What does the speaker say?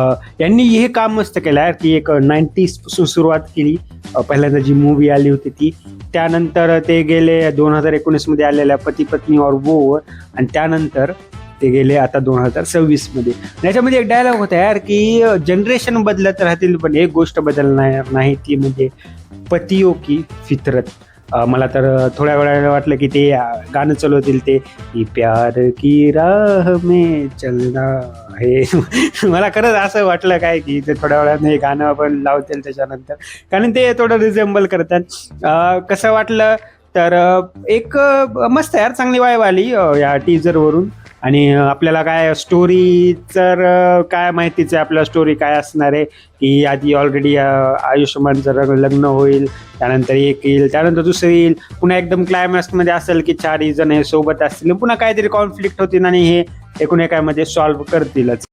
यांनी हे काम मस्त केलं आहे की एक 90s पासून सुरुवात केली. पहिल्यांदा जी मूवी आली होती ती, त्यानंतर ते गेले 2019 मध्ये आलेल्या पती पत्नी और वो, आणि त्यानंतर ते गेले आता 2026 मध्ये. याच्यामध्ये एक डायलॉग होता यार की जनरेशन बदलत राहतील पण एक गोष्ट बदलणार नाही, ती म्हणजे पतियों की फितरत. मला तर थोड्या वेळाने वाटलं की ते गाणं चालवतील ते की प्यार की राह में चलना हे. मला खरंच असं वाटलं काय की ते थोड्या वेळाने हे गाणं आपण लावतील त्याच्यानंतर, कारण ते थोडं रिझेंबल करतात. कसं वाटलं तर एक मस्त यार, चांगली वाईब आली या टीजरवरून. आणि आपल्याला काय स्टोरी तर काय माहितीच आहे आपल्याला स्टोरी काय असणार आहे, की आधी ऑलरेडी आयुष्यमानचं लग्न होईल, त्यानंतर एक येईल, त्यानंतर दुसरं येईल, पुन्हा एकदम क्लायमॅक्समध्ये असेल की 4 जण हे सोबत असतील, पुन्हा काहीतरी कॉन्फ्लिक्ट होतील आणि हे एकूण एकामध्ये सॉल्व्ह करतीलच.